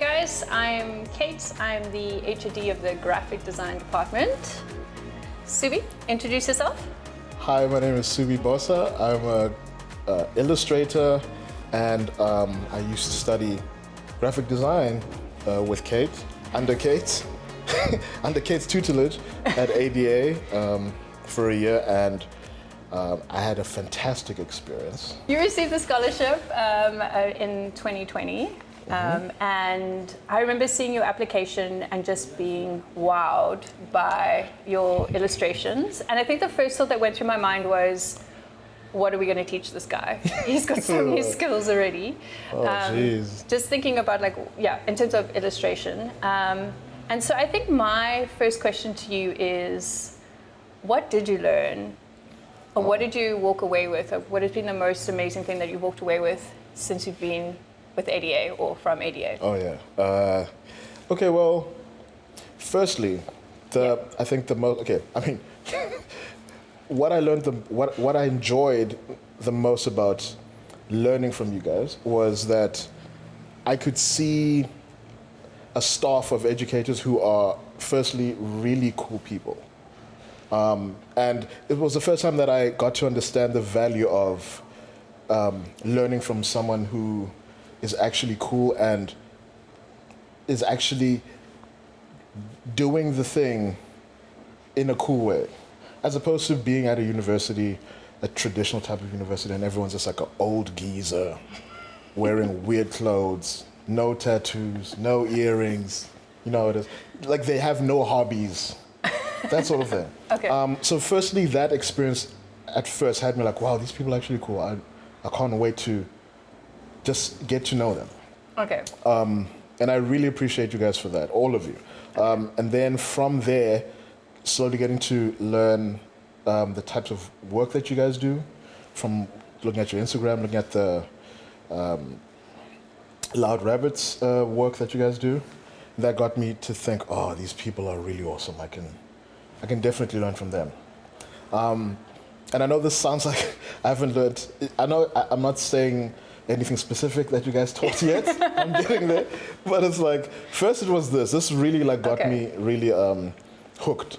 guys, I'm Kate. I'm the HOD of the graphic design department. Subi, introduce yourself. Hi, my name is Subi Bosa. I'm an illustrator and I used to study graphic design with Kate, under Kate, under Kate's tutelage at ADA for a year, and I had a fantastic experience. You received a scholarship in 2020. And I remember seeing your application and just being wowed by your illustrations. And I think the first thought that went through my mind was, what are we going to teach this guy? He's got so many skills already. Oh, jeez. Just thinking about in terms of illustration. And so I think my first question to you is, what did you learn? Or what did you walk away with? Or what has been the most amazing thing that you walked away with since you've been with ADA or from ADA? Oh yeah. Okay. Well, firstly, I think the most. Okay. I mean, what I learned, what I enjoyed the most about learning from you guys was that I could see a staff of educators who are, firstly, really cool people, and it was the first time that I got to understand the value of learning from someone who is actually cool and is actually doing the thing in a cool way, as opposed to being at a university, a traditional type of university, and everyone's just like an old geezer wearing weird clothes, no tattoos, no earrings, you know, it is like they have no hobbies, that sort of thing. Okay. So firstly, that experience at first had me like, wow, these people are actually cool. I can't wait to just get to know them. Okay. And I really appreciate you guys for that, all of you. And then from there, slowly getting to learn the types of work that you guys do, from looking at your Instagram, looking at the Loud Rabbits work that you guys do. That got me to think, oh, these people are really awesome. I can definitely learn from them. And I know this sounds like I haven't learned. I know I'm not saying anything specific that you guys taught yet. I'm getting there, but it's like first it was this. This really got me really hooked.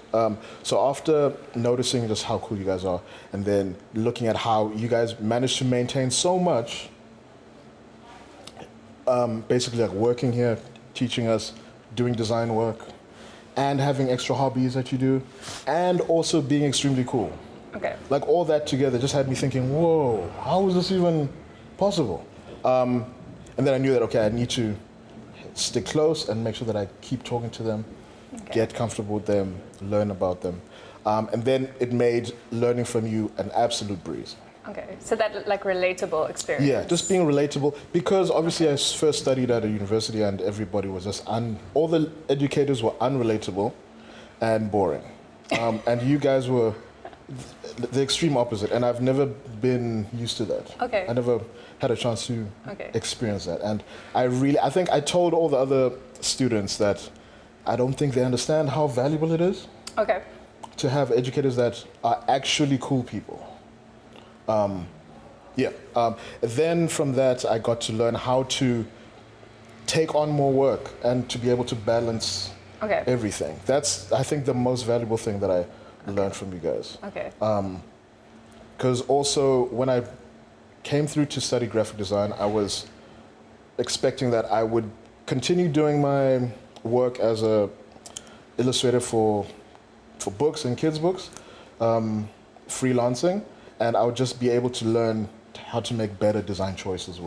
So after noticing just how cool you guys are, and then looking at how you guys managed to maintain so much, basically like working here, teaching us, doing design work, and having extra hobbies that you do, and also being extremely cool. Okay. Like all that together just had me thinking, whoa, how is this even possible? And then I knew that, okay, I need to stick close and make sure that I keep talking to them, get comfortable with them, learn about them. And then it made learning from you an absolute breeze. Okay, so that like relatable experience. Yeah, just being relatable, because obviously I first studied at a university and everybody was just, all the educators were unrelatable and boring. And you guys were the extreme opposite, and I've never been used to that. Okay. I never had a chance to experience that, and I think I told all the other students that I don't think they understand how valuable it is. Okay. To have educators that are actually cool people. Then from that, I got to learn how to take on more work and to be able to balance everything. That's, I think, the most valuable thing that I learned from you guys. Okay. Because also when I came through to study graphic design, I was expecting that I would continue doing my work as a illustrator for books and kids' books, freelancing, and I would just be able to learn how to make better design choices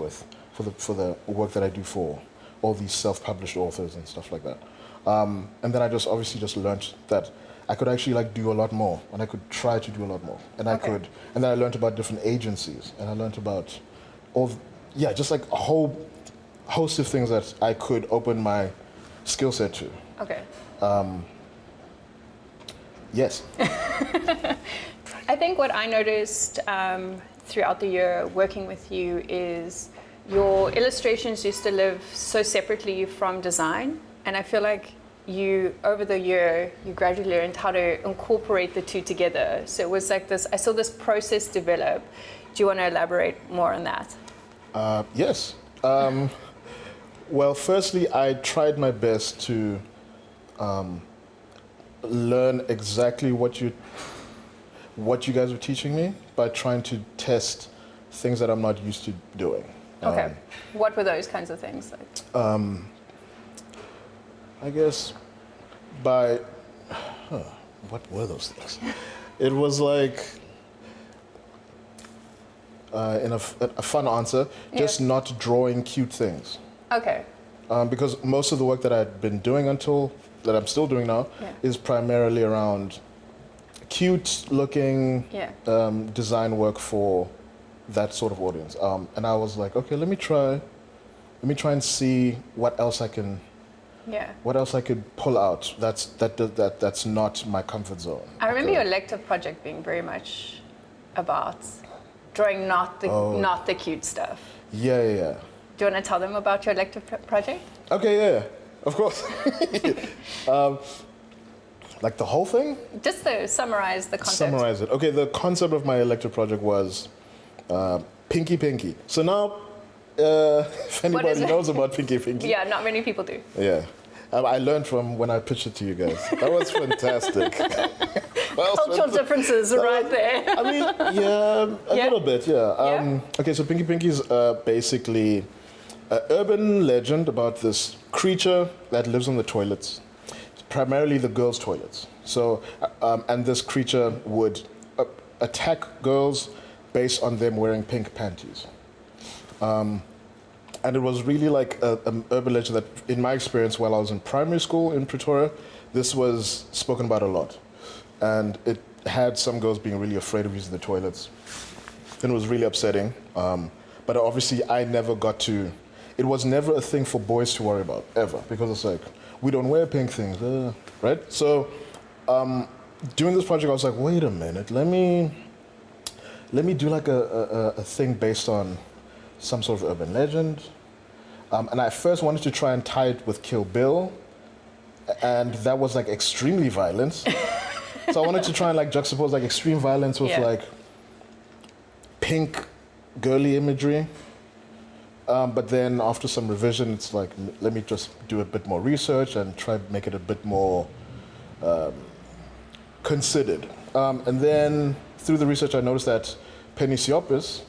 for the work that I do for all these self-published authors and stuff like that. And then I just obviously just learned that I could actually do a lot more, and I could try to do a lot more, and and then I learned about different agencies, and I learned about just like a whole host of things that I could open my skill set to. Okay. Yes. I think what I noticed throughout the year working with you is your illustrations used to live so separately from design, and I feel like over the year, you gradually learned how to incorporate the two together. So it was like this, I saw this process develop. Do you want to elaborate more on that? Yes. Well, firstly, I tried my best to learn exactly what you guys were teaching me by trying to test things that I'm not used to doing. Okay. What were those kinds of things? I guess by what were those things? It was like in a fun answer, just not drawing cute things. Okay. Because most of the work that I'd been doing that I'm still doing now is primarily around cute looking design work for that sort of audience. And I was like, okay, let me try and see what else I can pull out that's not my comfort zone. I remember your elective project being very much about drawing not the cute stuff. Yeah. Do you want to tell them about your elective project? Okay, yeah, of course. Like the whole thing? Just to summarize the concept. Summarize it. Okay, the concept of my elective project was Pinky. So now, if anybody knows about Pinky. Yeah, not many people do. Yeah. I learned from when I pitched it to you guys. That was fantastic. Cultural differences are right there. I mean, a little bit, yeah. Okay, so Pinky is basically an urban legend about this creature that lives on the toilets, primarily the girls' toilets. So, and this creature would attack girls based on them wearing pink panties. And it was really like an urban legend that, in my experience, while I was in primary school in Pretoria, this was spoken about a lot. And it had some girls being really afraid of using the toilets. And it was really upsetting. But obviously, it was never a thing for boys to worry about, ever. Because it's like, we don't wear pink things, right? So, doing this project, I was like, wait a minute, let me do like a thing based on some sort of urban legend. And I first wanted to try and tie it with Kill Bill, and that was like extremely violent. So I wanted to try and like juxtapose like extreme violence with like pink girly imagery. But then after some revision, it's like, let me just do a bit more research and try to make it a bit more considered. And then through the research, I noticed that Penny Siopis,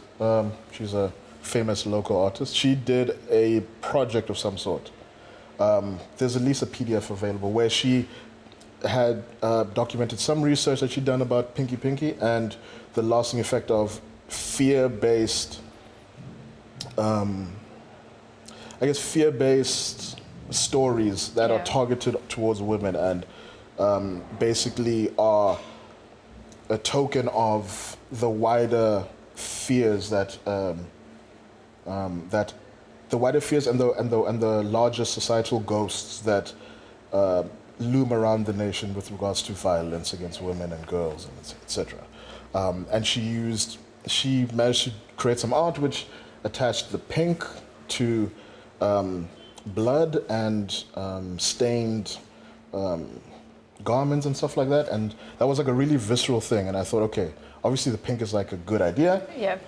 she's a famous local artist, she did a project of some sort. There's at least a PDF available where she had documented some research that she'd done about Pinky and the lasting effect of fear-based stories that are targeted towards women and basically are a token of the wider fears that the wider fears and the larger societal ghosts that loom around the nation with regards to violence against women and girls, and etc. And she managed to create some art which attached the pink to blood and stained garments and stuff like that, and that was like a really visceral thing. And I thought, okay, obviously the pink is like a good idea. Yeah.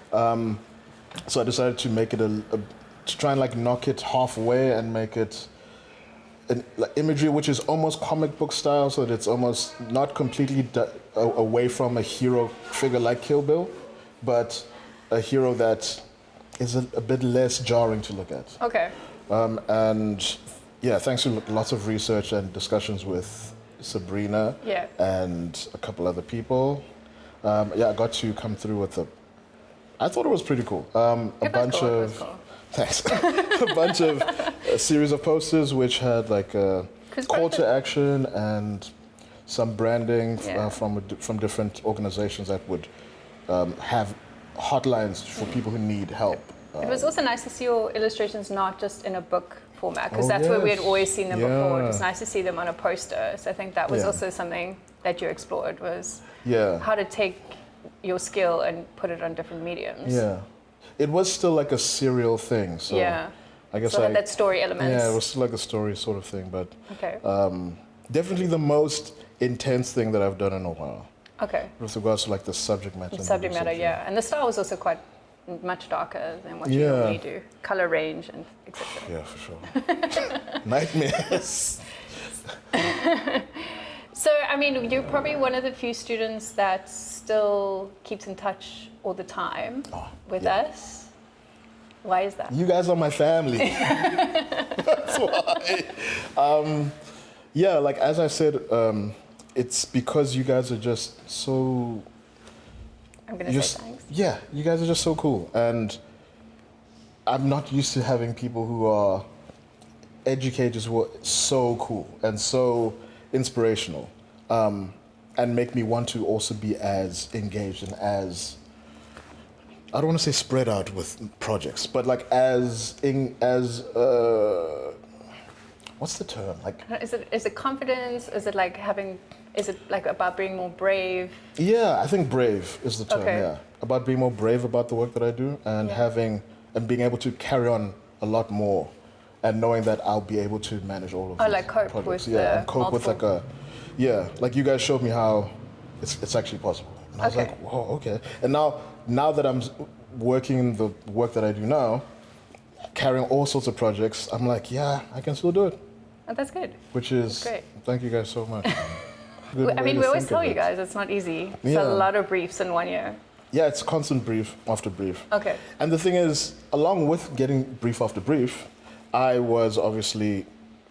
So I decided to make it to try and like knock it halfway and make it an imagery which is almost comic book style, so that it's almost not completely away from a hero figure like Kill Bill, but a hero that is a bit less jarring to look at. Okay. And yeah, thanks to lots of research and discussions with Sabrina and a couple other people, I got to come through with I thought it was pretty cool. A series of posters which had like a call to action and some branding from different organizations that would have hotlines for people who need help. It was also nice to see your illustrations not just in a book format, because that's where we had always seen them before. It was nice to see them on a poster. So I think that was also something that you explored, was how to take your skill and put it on different mediums. Yeah. It was still like a serial thing. So I guess so that story elements. Yeah, it was still like a story sort of thing, but definitely the most intense thing that I've done in a while. Okay. With regards to like the subject matter. And the style was also quite much darker than what you normally do. Color range and etc. Yeah, for sure. Nightmares. So, I mean, you're probably one of the few students that still keeps in touch all the time with us. Why is that? You guys are my family. That's why. Yeah, like as I said, it's because you guys are just so... I'm going to say thanks. Yeah, you guys are just so cool. And I'm not used to having people who are educators who are so cool and so inspirational, and make me want to also be as engaged and as, I don't want to say spread out with projects, but like what's the term? Like, is it confidence? Is it like about being more brave? Yeah, I think brave is the term. Okay. Yeah, about being more brave about the work that I do, and being able to carry on a lot more, and knowing that I'll be able to manage all of these like cope projects. with and cope with like you guys showed me how it's actually possible. And I was like, whoa, okay. And now that I'm working in the work that I do now, carrying all sorts of projects, I'm like, yeah, I can still do it. Oh, that's good. Which is great. Thank you guys so much. I mean, we always tell you guys it's not easy. It's a lot of briefs in 1 year. Yeah, it's constant brief after brief. Okay. And the thing is, along with getting brief after brief, I was obviously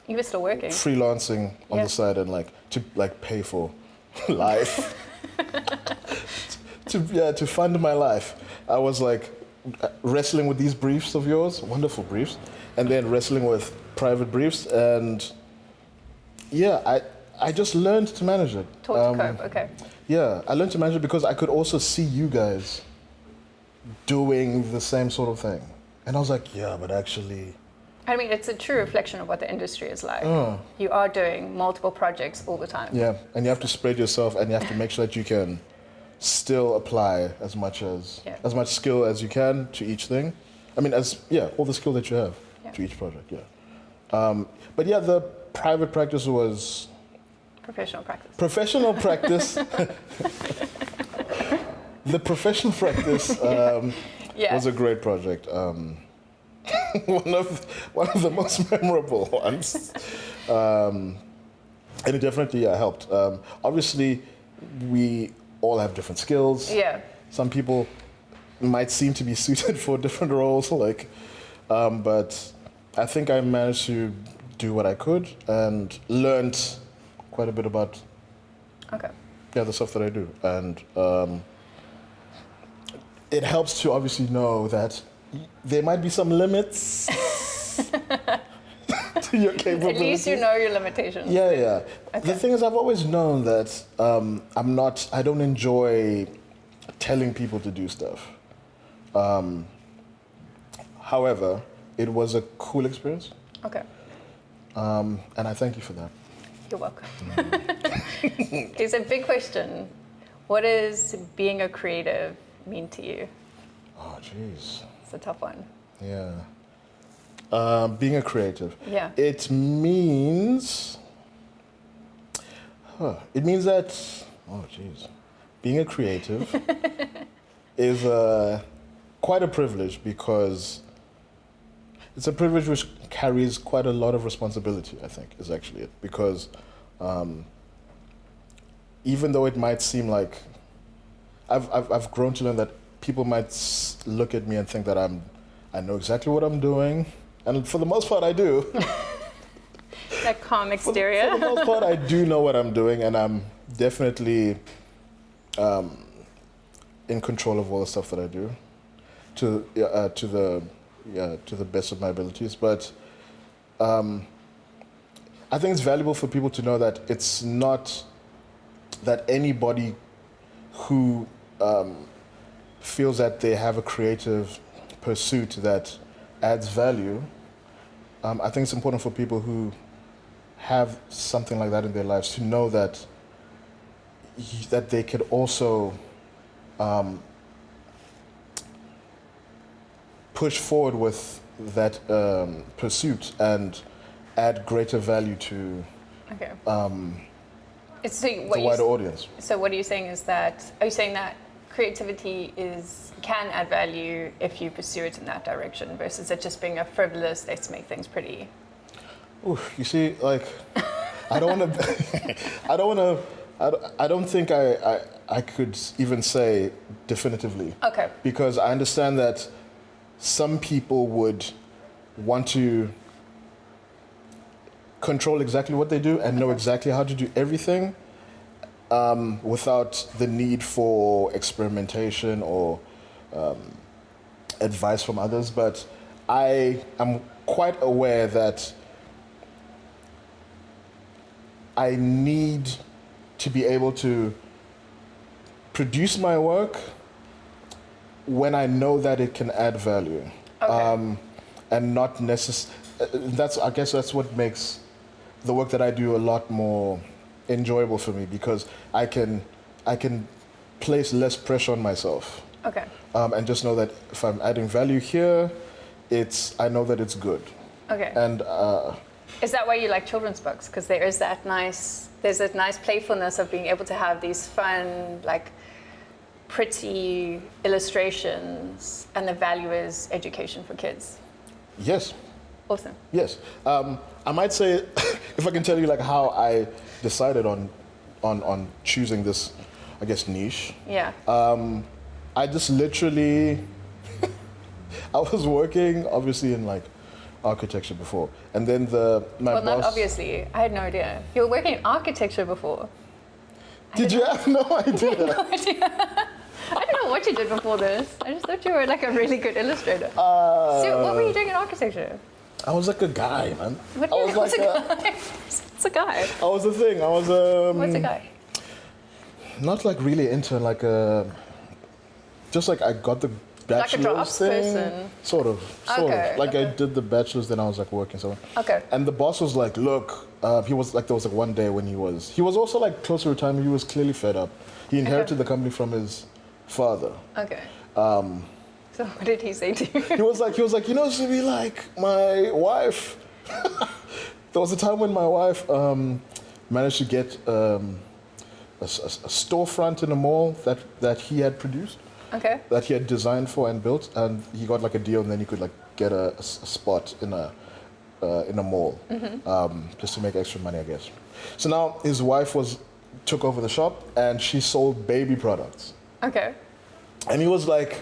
you were still working, freelancing on the side, and to pay for life, to fund my life. I was like wrestling with these briefs of yours, wonderful briefs, and then wrestling with private briefs, and I just learned to manage it. Taught to cope. Okay. Yeah, I learned to manage it because I could also see you guys doing the same sort of thing, and I was like, yeah, but actually. I mean, it's a true reflection of what the industry is like. You are doing multiple projects all the time. Yeah, and you have to spread yourself, and you have to make sure that you can still apply as much skill as you can to each thing. I mean, all the skill that you have to each project. Yeah, but yeah, the private practice was professional practice. Professional practice. The professional practice was a great project. one of the most memorable ones, and it definitely helped. Obviously, we all have different skills. Yeah. Some people might seem to be suited for different roles, but I think I managed to do what I could and learned quite a bit about the stuff that I do, and it helps to obviously know that there might be some limits to your capabilities. At least you know your limitations. Yeah. Okay. The thing is, I've always known that I don't enjoy telling people to do stuff. However, it was a cool experience. Okay. And I thank you for that. You're welcome. Okay, so big question. What does being a creative mean to you? Oh, jeez. It's a tough one. Yeah. Being a creative. Yeah. It means that, being a creative is quite a privilege, because it's a privilege which carries quite a lot of responsibility, I think, is actually it. Because even though it might seem like, I've grown to learn that people might look at me and think that I know exactly what I'm doing, and for the most part I do. That calm exterior. For the most part I do know what I'm doing, and I'm definitely in control of all the stuff that I do, to the best of my abilities. But I think it's valuable for people to know that it's not that anybody who feels that they have a creative pursuit that adds value. I think it's important for people who have something like that in their lives to know that they could also push forward with that pursuit and add greater value to the wider audience. So what are you saying is that, are you saying that creativity can add value if you pursue it in that direction versus it just being a frivolous, let's make things pretty? Ooh, you see, like, I don't want to, I don't think I could even say definitively. Okay. Because I understand that some people would want to control exactly what they do and know exactly how to do everything without the need for experimentation or advice from others. But I am quite aware that I need to be able to produce my work when I know that it can add value. Okay. And not necessarily, I guess that's what makes the work that I do a lot more enjoyable for me, because I can place less pressure on myself. Okay. And just know that if I'm adding value here, I know that it's good. Okay. And is that why you like children's books? Because there's that nice playfulness of being able to have these fun, like, pretty illustrations, and the value is education for kids. yes, Awesome. yes. I might say, if I can tell you like how I decided on choosing this, I guess, niche. Yeah. I just literally, I was working obviously in like architecture before, and then my Well, boss. not obviously. I had no idea. You were working in architecture before. Did you have no idea? No idea. I don't know what you did before this. I just thought you were like a really good illustrator. So what were you doing in architecture? I was like a guy, man. What I was what's like a guy? What's a guy? I was the thing. I was What's a guy? not like really into like just like I got the Like a bachelor's drafts thing. person? Sort of. Okay, Like I okay. did the bachelor's, then I was like working somewhere. Okay. And the boss was like, look, he was like, there was like one day when he was also like close to retirement. He was clearly fed up. He inherited the company from his father. Okay. So what did he say to you? He was like, you know, Subi, like my wife. There was a time when my wife managed to get a storefront in a mall that he had produced, Okay. that he had designed for and built, and he got like a deal, and then he could like get a spot in a mall, just to make extra money, I guess. So now his wife took over the shop, and she sold baby products. Okay. And he was like,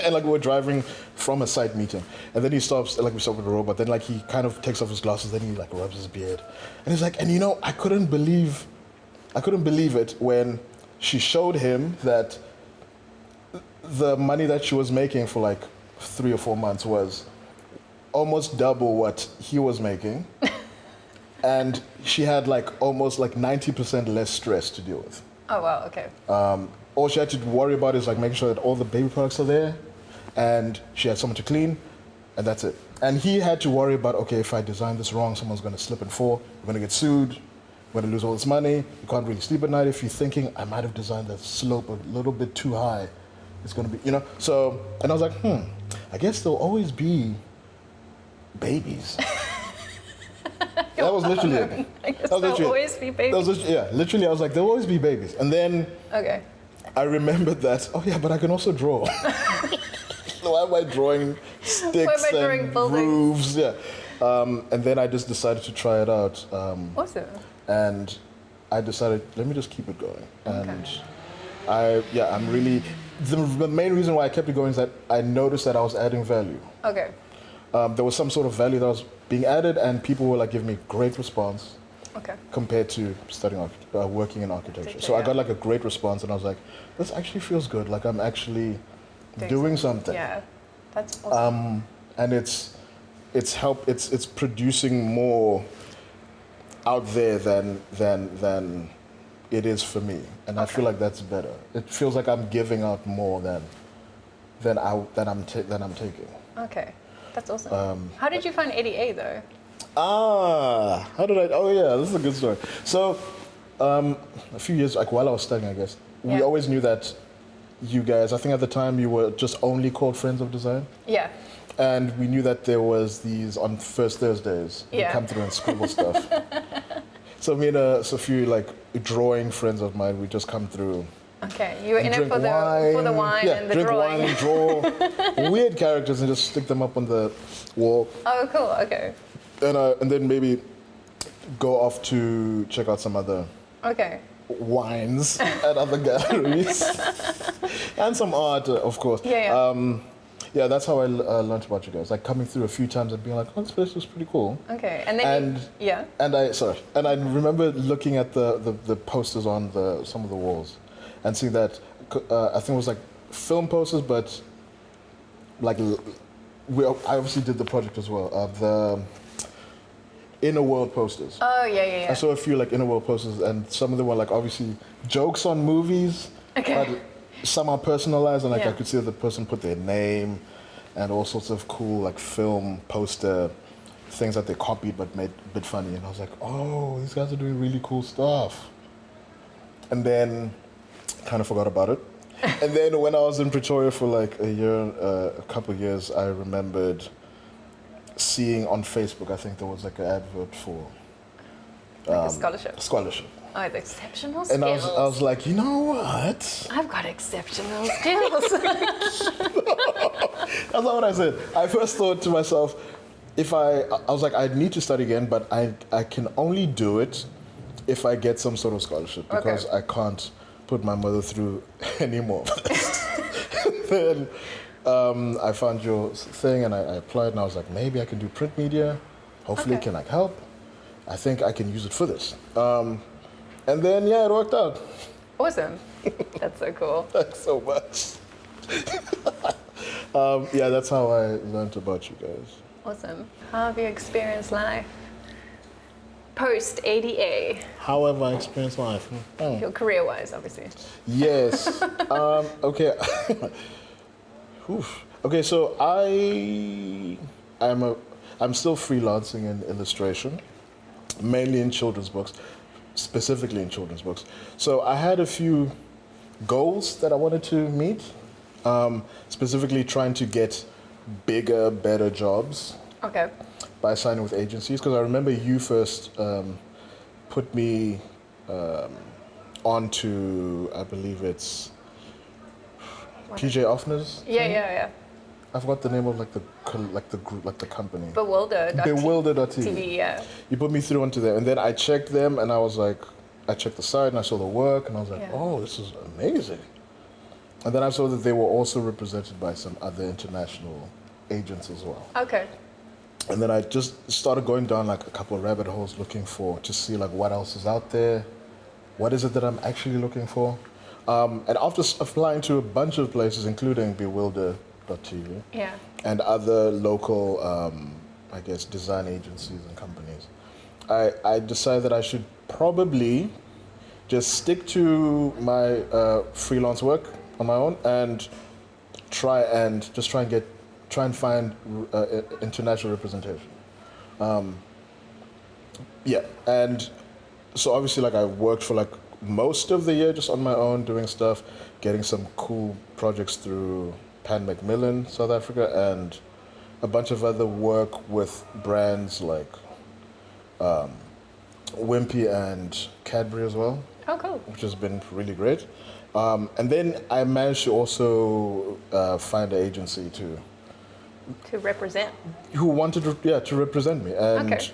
and like we were driving from a site meeting, and then he stops, like we stop with the robot, then like he kind of takes off his glasses, then he like rubs his beard, and he's like, and you know, I couldn't believe it when she showed him that the money that she was making for like 3 or 4 months was almost double what he was making, and she had like almost like 90% less stress to deal with. Oh wow. Okay. All she had to worry about is like making sure that all the baby products are there, and she had someone to clean, and that's it. And he had to worry about, okay, if I design this wrong, someone's going to slip and fall, we're going to get sued, we're going to lose all this money, you can't really sleep at night if you're thinking, I might have designed the slope a little bit too high. It's going to be, you know, so, and I was like, I guess there'll always be babies. That was literally it. I guess That was there'll literally it. always be babies. That was literally, I was like, there'll always be babies. And then Okay. I remembered that, oh yeah, but I can also draw. Why am I drawing sticks drawing and buildings? roofs? Yeah. And then I just decided to try it out. Awesome. And I decided, let me just keep it going. And I'm really, the main reason why I kept it going is that I noticed that I was adding value. Okay. There was some sort of value that was being added, and people were like giving me great response. Okay. Compared to working in architecture. So I got like a great response, and I was like, this actually feels good. Like I'm actually doing something. Yeah. That's awesome. And it's producing more out there than it is for me. And I feel like that's better. It feels like I'm giving out more than I'm taking. Okay. That's awesome. How did you find ADA though? How did I? Oh yeah, this is a good story. So, a few years, like while I was studying, I guess, we always knew that you guys, I think at the time you were just only called Friends of Design. Yeah. And we knew that there was these on first Thursdays, you come through and scribble stuff. So me and a few like drawing friends of mine, we just come through Okay, you were in it drink for the wine yeah, and the drink drawing. wine and draw weird characters and just stick them up on the wall. Oh, cool. Okay. And then maybe go off to check out some other Okay. wines at other galleries and some art, of course. Yeah. Yeah, that's how I learned about you guys. Like coming through a few times and being like, "Oh, this place was pretty cool." Okay, and then And I remember looking at the posters on some of the walls, and seeing that I think it was like film posters, but like I obviously did the project as well. The inner world posters. Oh yeah. I saw a few like inner world posters, and some of them were like obviously jokes on movies. Okay. But some are personalized, and like Yeah. I could see that the person put their name and all sorts of cool like film poster things that they copied but made a bit funny. And I was like, oh, these guys are doing really cool stuff. And then kind of forgot about it. And then when I was in Pretoria for like a couple of years, I remembered seeing on Facebook, I think there was like an advert for Like a scholarship. scholarship. Oh, the exceptional skills. And I was like, you know what? I've got exceptional skills. That's not what I said. I first thought to myself, I was like, I need to study again, but I can only do it if I get some sort of scholarship, because I can't put my mother through any more of this. Then I found your thing and I applied, and I was like, maybe I can do print media. Hopefully it can like help. I think I can use it for this. And then, yeah, it worked out. Awesome. That's so cool. Thanks so much. Yeah, that's how I learned about you guys. Awesome. How have you experienced life post ADA? How have I experienced life? Your career-wise, obviously. Yes. Okay. Oof. Okay, so I'm still freelancing in illustration, mainly in children's books, specifically in children's books. So I had a few goals that I wanted to meet, specifically trying to get bigger, better jobs Okay. by signing with agencies. Because I remember you first put me onto, I believe it's PJ Offner's. Yeah. I forgot the name of like the group, like the company. Bewilder.tv. Bewilder.tv. Yeah. You put me through onto there, and then I checked them, and I was like, I checked the site, and I saw the work, and I was like, oh, this is amazing. And then I saw that they were also represented by some other international agents as well. Okay. And then I just started going down like a couple of rabbit holes looking to see like what else is out there, what is it that I'm actually looking for. And after applying to a bunch of places, including Bewilder.tv and other local, I guess, design agencies and companies, I decided that I should probably just stick to my freelance work on my own and try and find international representation. And so obviously like I worked for like most of the year just on my own doing stuff, getting some cool projects through Pan Macmillan, South Africa, and a bunch of other work with brands like Wimpy and Cadbury as well. Oh, cool. Which has been really great. And then I managed to also find an agency to represent. Who wanted to represent me. And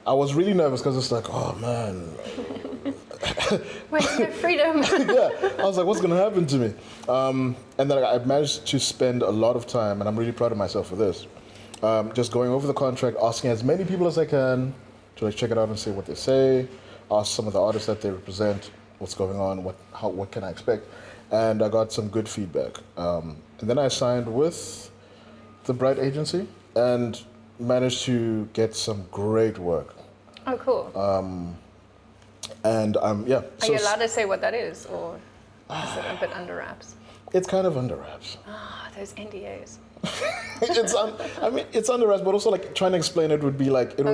I was really nervous because it's like, oh man. Where's my freedom? Yeah, I was like, what's going to happen to me? And then I managed to spend a lot of time, and I'm really proud of myself for this, just going over the contract, asking as many people as I can to like check it out and see what they say, ask some of the artists that they represent, what's going on, what can I expect, and I got some good feedback. And then I signed with the Bright Agency and managed to get some great work. Oh, cool. And Are you allowed to say what that is, or is it a bit under wraps? It's kind of under wraps. Ah, those NDAs. It's under wraps, but also like trying to explain it would be like it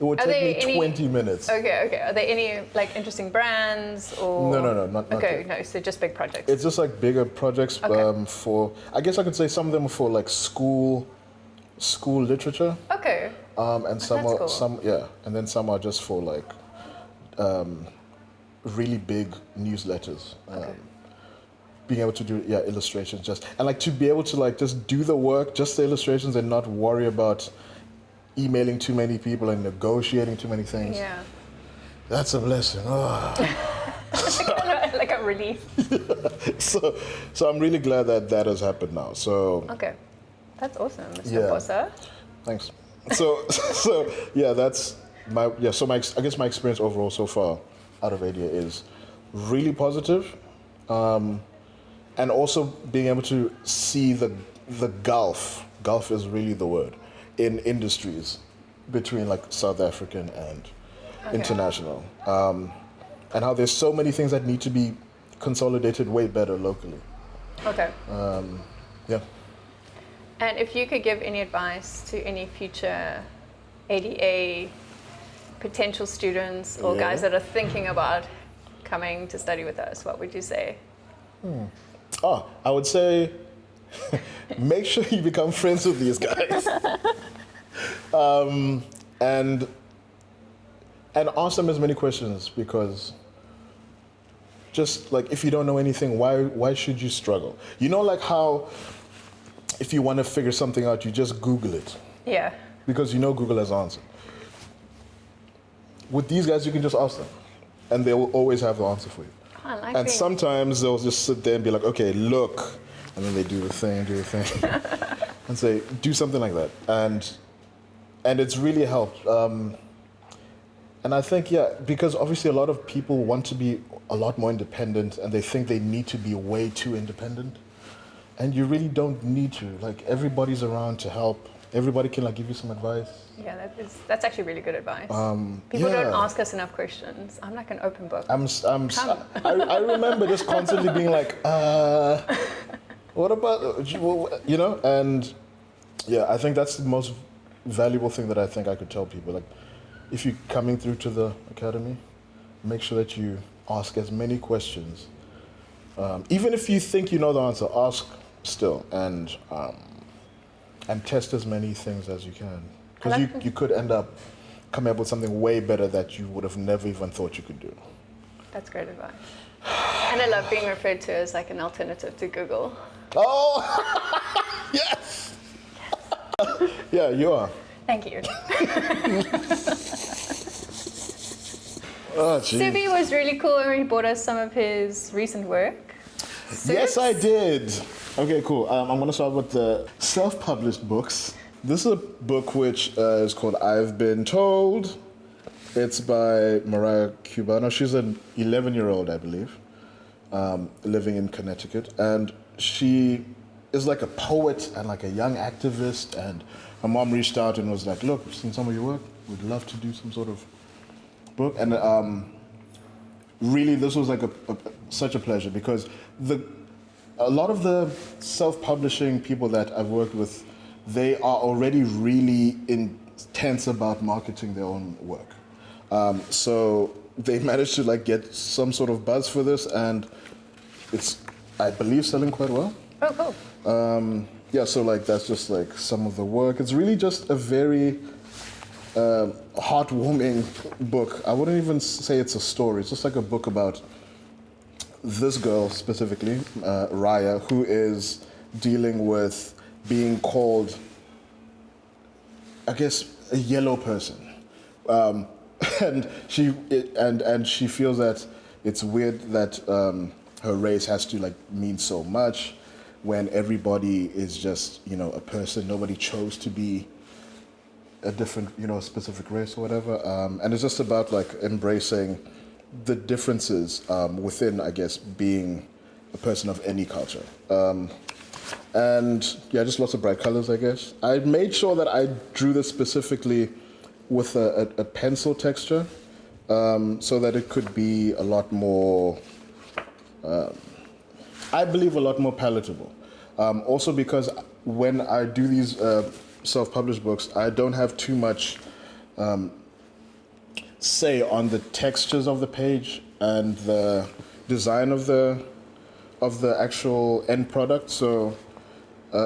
would take me 20 minutes. Okay. Are there any like interesting brands or? No, not Okay, no. So just big projects. It's just like bigger projects for. I guess I could say some of them are for like school literature. Okay. And some are cool. and then some are just for like really big newsletters. being able to do illustrations, just and like to be able to like just do the work, just the illustrations, and not worry about emailing too many people and negotiating too many things. Yeah. That's a blessing. Oh. Like a relief. So I'm really glad that that has happened now. So Okay, that's awesome, Mr. Yeah. Bosa. thanks. So yeah, that's so I guess my experience overall so far out of ADA is really positive, and also being able to see the gulf is really the word in industries between like South African and international, and how there's so many things that need to be consolidated way better locally. Okay. Yeah. And if you could give any advice to any future ADA potential students or guys that are thinking about coming to study with us, what would you say? I would say make sure you become friends with these guys. And ask them as many questions, because just like if you don't know anything, why should you struggle? You know, like how if you want to figure something out, you just Google it. Yeah. Because you know Google has answered. With these guys, you can just ask them, and they will always have the answer for you. I like And being- sometimes they'll just sit there and be like, okay, look, and then they do the thing, and say, do something like that. And it's really helped. And I think, because obviously a lot of people want to be a lot more independent, and they think they need to be way too independent. And you really don't need to. Like, everybody's around to help. Everybody can like give you some advice. Yeah, that's actually really good advice. People don't yeah. ask us enough questions. I'm like an open book. I remember just constantly being like, what about, you know? And yeah, I think that's the most valuable thing that I think I could tell people. Like, if you're coming through to the academy, make sure that you ask as many questions. Even if you think you know the answer, ask still, and test as many things as you can. Because you could end up coming up with something way better that you would have never even thought you could do. That's great advice. And I love being referred to as like an alternative to Google. Oh, yes! Yeah, you are. Thank you. Oh, geez. Subi was really cool when he bought us some of his recent work. Yes, I did. Okay, cool. I'm going to start with the self-published books. This is a book which is called I've Been Told. It's by Mariah Cubano. She's an 11-year-old, I believe, living in Connecticut. And she is like a poet and like a young activist. And her mom reached out and was like, look, we've seen some of your work. We'd love to do some sort of book. And really, this was like such a pleasure, because a lot of the self-publishing people that I've worked with, they are already really intense about marketing their own work. So they managed to like get some sort of buzz for this, and it's, I believe, selling quite well. Oh, cool. Yeah, so like that's just like some of the work. It's really just a very heartwarming book. I wouldn't even say it's a story. It's just like a book about this girl specifically, Raya, who is dealing with being called, I guess, a yellow person, and she feels that it's weird that her race has to like mean so much when everybody is just, you know, a person. Nobody chose to be a different, you know, specific race or whatever. And it's just about like embracing the differences within, I guess, being a person of any culture. And yeah, just lots of bright colors, I guess. I made sure that I drew this specifically with a pencil texture, so that it could be a lot more, I believe, a lot more palatable. Also because when I do these self-published books, I don't have too much say on the textures of the page and the design of the actual end product. So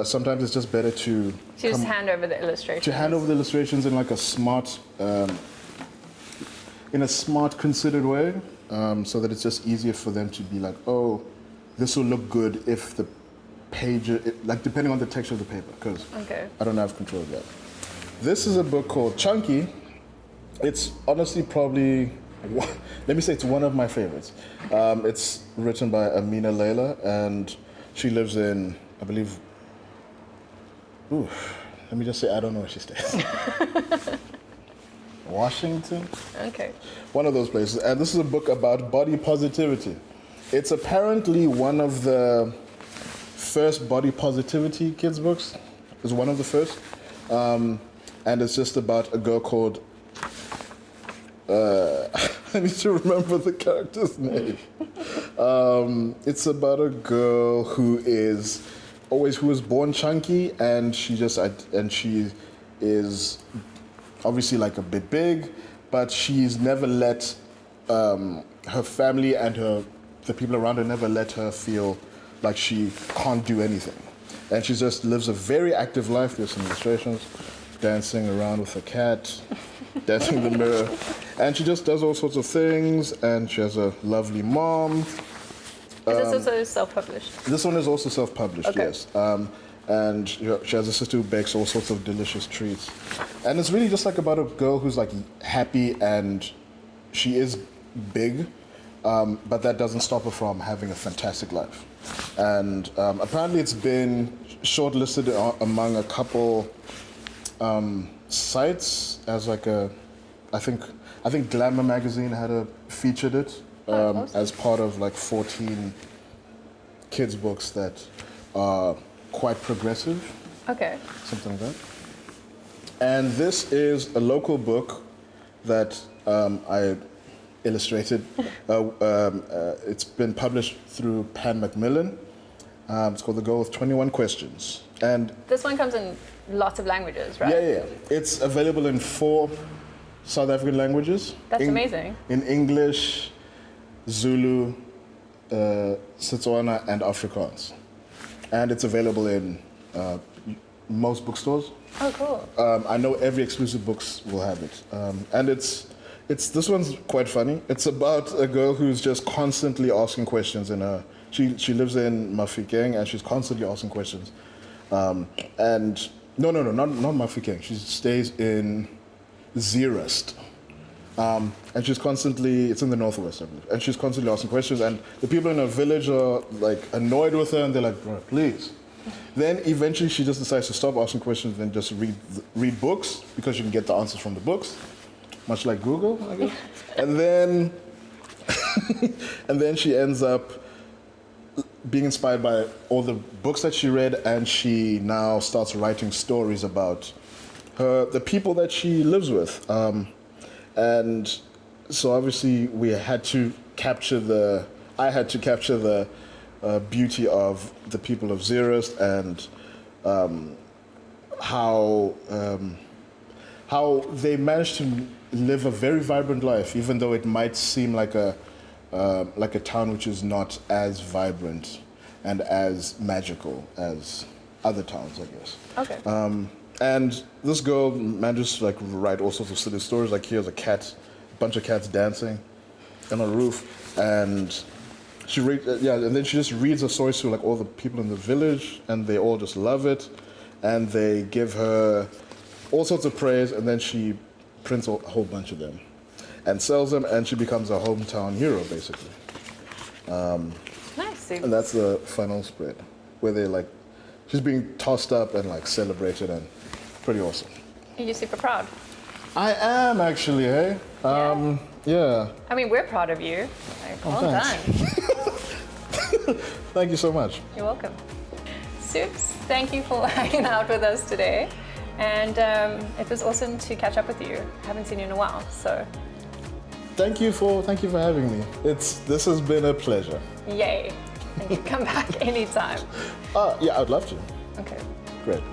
sometimes it's just better to Just hand over the illustrations. to hand over the illustrations in like a smart, considered way, so that it's just easier for them to be like, oh, this will look good if the page, like depending on the texture of the paper, because Okay. I don't have control of that. This is a book called Chunky. It's honestly probably, let me say it's one of my favorites. It's written by Amina Layla, and she lives in, I believe, let me just say, I don't know where she stays. Washington? Okay. One of those places. And this is a book about body positivity. It's apparently one of the first body positivity kids books. It's one of the first. And it's just about a girl called, I need to remember the character's name. It's about a girl who was born chunky, and she is obviously like a bit big, but she's never let her family and the people around her never let her feel like she can't do anything. And she just lives a very active life. There's some illustrations, dancing around with a cat, dancing in the mirror. And she just does all sorts of things, and she has a lovely mom. Is this also self-published? This one is also self-published, Okay. yes. And she has a sister who bakes all sorts of delicious treats. And it's really just like about a girl who's like happy, and she is big, but that doesn't stop her from having a fantastic life. And apparently it's been shortlisted among a couple sites as like I think Glamour magazine featured it awesome. as part of like 14 kids books that are quite progressive, Okay. something like that. And this is a local book that I illustrated. It's been published through Pan Macmillan. It's called The Girl with 21 Questions. And This one comes in lots of languages, right? yeah. It's available in 4 South African languages. That's amazing. In English, Zulu, Setswana, and Afrikaans. And it's available in most bookstores. Oh, cool. I know every exclusive books will have it. And it's this one's quite funny. It's about a girl who's just constantly asking questions in her. She lives in Mafikeng, and she's constantly asking questions. And no, not Mafikeng. She stays in Zeerust. And she's constantly, it's in the northwest, I believe, and she's constantly asking questions, and the people in her village are like annoyed with her, and they're like, bro, please. Then eventually she just decides to stop asking questions and just read books, because you can get the answers from the books, much like Google, I guess. And then she ends up being inspired by all the books that she read, and she now starts writing stories about the people that she lives with. And so obviously I had to capture the beauty of the people of Zeerust, and how they managed to live a very vibrant life, even though it might seem like a town which is not as vibrant and as magical as other towns, I guess. Okay. And this girl manages to like write all sorts of silly stories. Like here's a bunch of cats dancing on a roof, and and then she just reads the stories to like all the people in the village, and they all just love it, and they give her all sorts of praise, and then she prints a whole bunch of them and sells them, and she becomes a hometown hero basically. Nice. And that's the final spread, where they like, she's being tossed up and like celebrated, and pretty awesome. You're super proud. I am actually, hey? Yeah. I mean, we're proud of you. Like, well thanks. done. Thank you so much. You're welcome. Supes, thank you for hanging out with us today. And it was awesome to catch up with you. I haven't seen you in a while, so. Thank you for having me. This has been a pleasure. Yay. And you come back anytime. Yeah, I'd love to. Okay. Great.